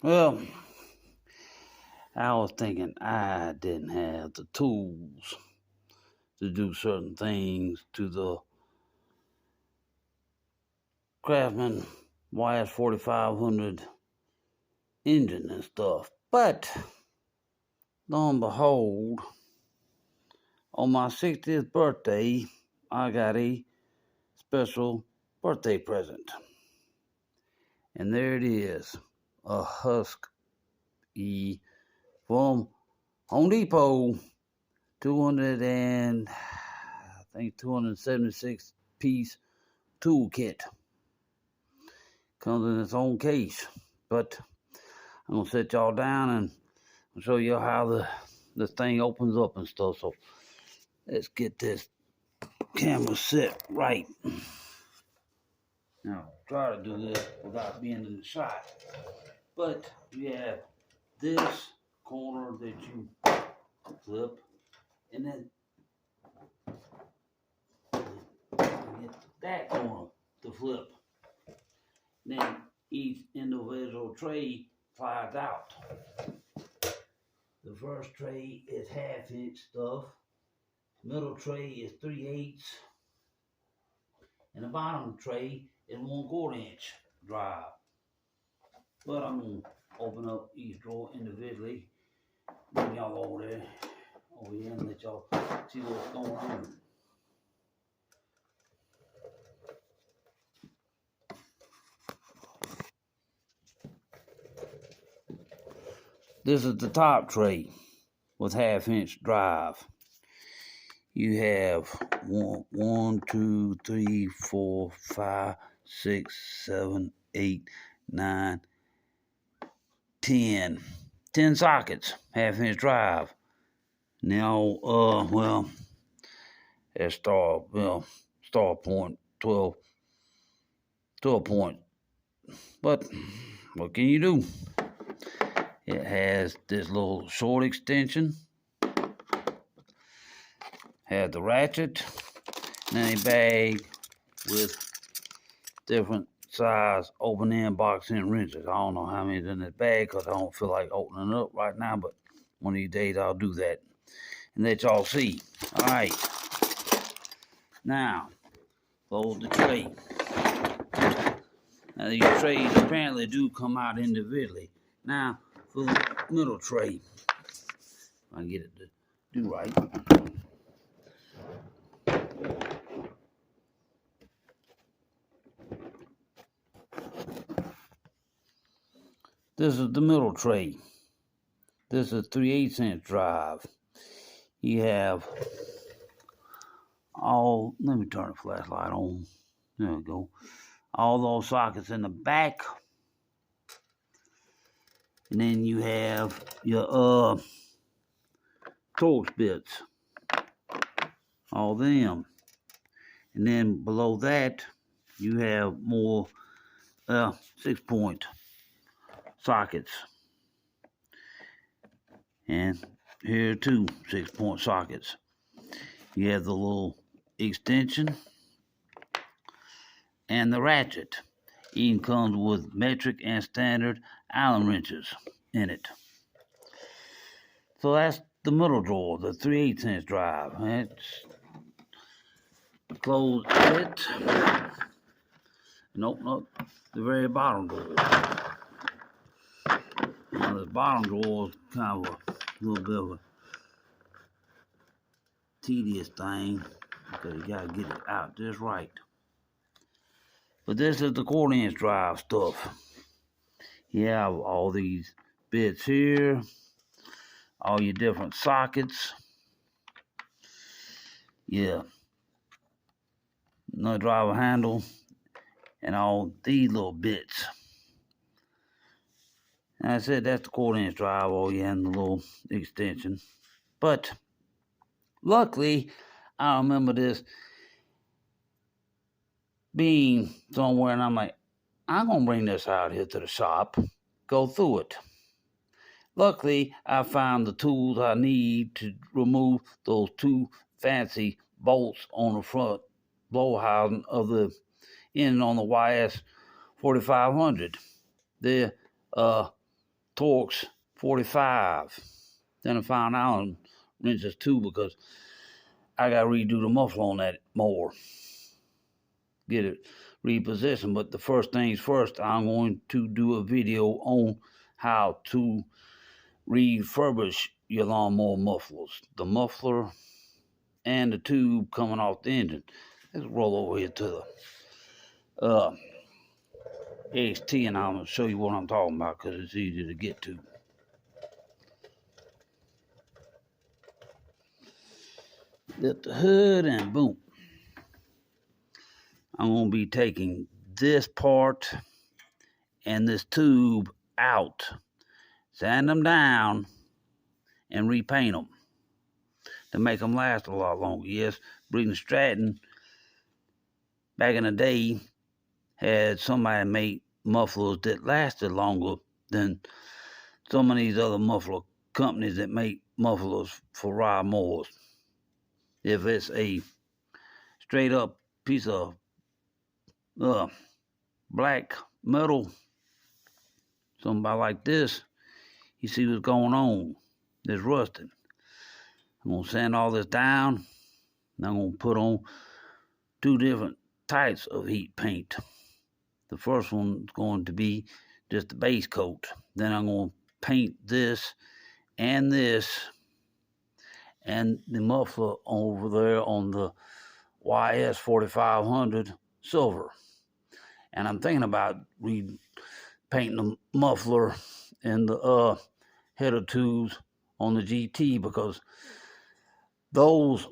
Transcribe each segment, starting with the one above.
Well, I was thinking I didn't have the tools to do certain things to the Craftsman YS 4500 engine and stuff. But lo and behold, on my 60th birthday, I got a special birthday present. And there it is, a Husky from Home Depot, 276 piece toolkit. Comes in its own case. But I'm gonna set y'all down and show you how the thing opens up and stuff. So let's get this camera set right. Now try to do this without being in the shot. But you have this corner that you flip, and then get that corner to flip. Then each individual tray slides out. The first tray is 1/2 inch stuff. Middle tray is 3/8, and the bottom tray is 1/4 inch drive. But I'm gonna open up each drawer individually, bring y'all over here, and let y'all see what's going on. This is the top tray with 1/2 inch drive. You have 1, 2, 3, 4, 5, 6, 7, 8, 9, 10. 10 sockets, 1/2 inch drive. Now, at star point 12 point. But what can you do? It has this little short extension, has the ratchet, and then a bag with different size open end, box end wrenches. I don't know how many's in this bag because I don't feel like opening it up right now, but one of these days I'll do that and let y'all see. All right. Now, fold the tray. Now, these trays apparently do come out individually. Now, for the middle tray, if I can get it to do right. This is the middle tray. This is 3/8 inch drive. You have let me turn the flashlight on. There we go. All those sockets in the back. And then you have your Torx bits. All them. And then below that, you have more 6-point sockets. And here are 2 6-point sockets. You have the little extension and the ratchet. Even comes with metric and standard Allen wrenches in it. So that's the middle drawer, the 3/8 inch drive. Let's close it and open up the very bottom drawer. Now this bottom drawer is kind of a little bit of a tedious thing because you gotta get it out just right. But this is the 1/4 inch drive stuff. You have all these bits here, all your different sockets. Yeah. No driver handle and all these little bits. And I said that's the 1/4 inch drive, all you have in the little extension. But luckily, I remember this being somewhere, and I'm like, I'm gonna bring this out here to the shop, go through it. Luckily, I found the tools I need to remove those 2 fancy bolts on the front blower housing of the end on the YS 4500. They're Torx 45. Then I found Allen wrenches too, because I got to redo the muffler on that mower. Get it repositioned. But the first things first, I'm going to do a video on how to refurbish your lawnmower mufflers. The muffler and the tube coming off the engine. Let's roll over here to the XT, and I'm going to show you what I'm talking about, because it's easy to get to. Lift the hood and boom. I'm going to be taking this part and this tube out, sand them down, and repaint them to make them last a lot longer. Yes, Breeden Stratton back in the day had somebody make mufflers that lasted longer than some of these other muffler companies that make mufflers for ride mowers. If it's a straight up piece of black metal, somebody like this, you see what's going on. It's rusted. I'm going to sand all this down, and I'm going to put on 2 different types of heat paint. The first one's going to be just the base coat. Then I'm going to paint this and the muffler over there on the YS 4500 silver. And I'm thinking about repainting the muffler and the header tubes on the GT, because the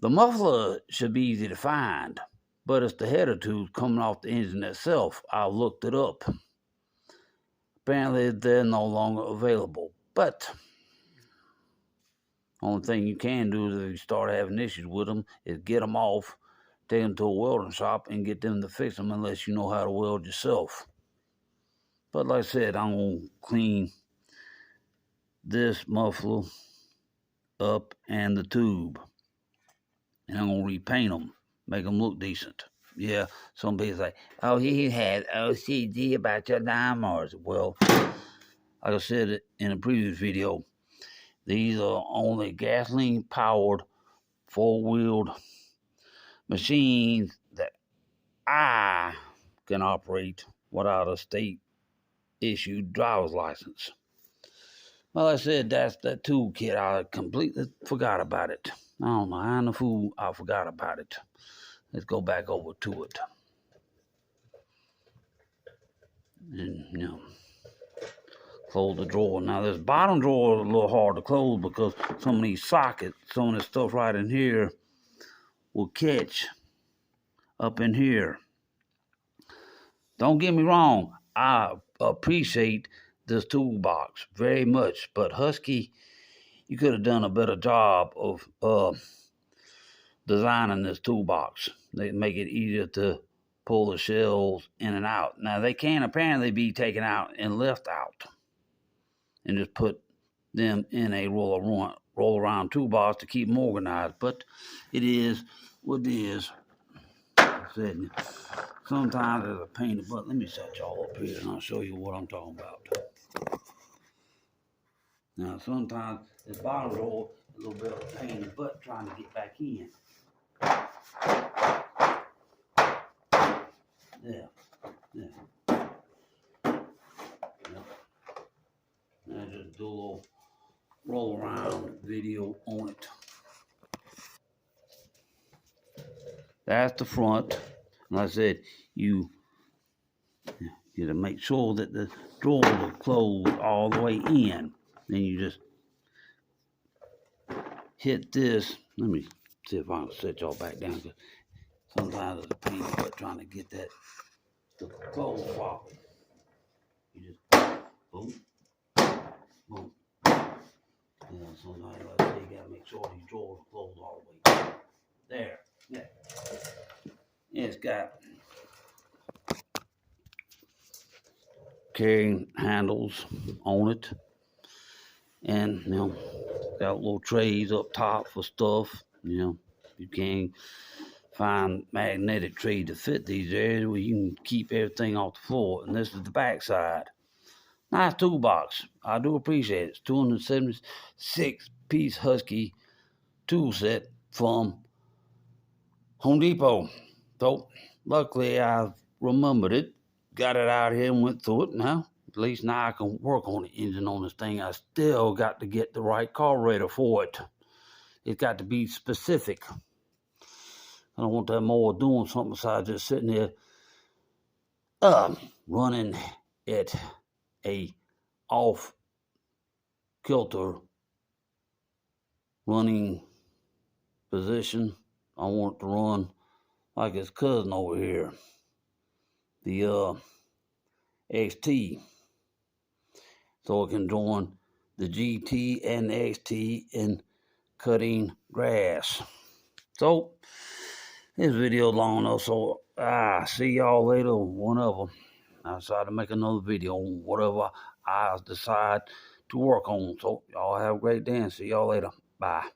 muffler should be easy to find, but it's the header tubes coming off the engine itself. I looked it up. Apparently they're no longer available, but only thing you can do is, if you start having issues with them, is get them off, take them to a welding shop, and get them to fix them, unless you know how to weld yourself. But like I said, I'm going to clean this muffler up and the tube, and I'm going to repaint them, make them look decent. Yeah, some people say, oh, he had OCD about your lawnmowers. Well, like I said in a previous video, these are only gasoline-powered, four-wheeled machines that I can operate without a state-issued driver's license. Well, I said, that's that toolkit. I completely forgot about it. I don't know how in the fool I forgot about it. Let's go back over to it. And, close the drawer. Now, this bottom drawer is a little hard to close, because some of these sockets, some of this stuff right in here will catch up in here. Don't get me wrong, I appreciate this toolbox very much, but Husky, you could have done a better job of designing this toolbox. They make it easier to pull the shells in and out. Now, they can apparently be taken out and left out, and just put them in a roll around toolbox to keep them organized. But it is what it is. Sometimes it's a pain in the butt. Let me set y'all up here, and I'll show you what I'm talking about. Now, sometimes this bottom roll is a little bit of a pain in the butt trying to get back in. Yeah. I just do a little roll around video on it. That's the front. Like I said, you to make sure that the drawers are closed all the way in. Then you just hit this. Let me see if I can set y'all back down, because sometimes it's a pain in the butt trying to get that to close properly. You just boom, boom. Yeah, sometimes like I say, you gotta make sure these drawers are closed all the way. There. Yeah. It's got carrying handles on it, and got little trays up top for stuff. You can find magnetic trays to fit these areas where you can keep everything off the floor. And this is the back side. Nice toolbox. I do appreciate it. It's 276-piece Husky tool set from Home Depot. So, luckily, I remembered it, got it out here and went through it. Now, at least now I can work on the engine on this thing. I still got to get the right carburetor for it. It's got to be specific. I don't want that mower doing something besides just sitting there running at a off kilter running position. I want it to run like his cousin over here, the XT, so it can join the GT and the XT in cutting grass. So this video long enough, so see y'all later. One of them. I decided to make another video on whatever I decide to work on. So y'all have a great day and see y'all later. Bye.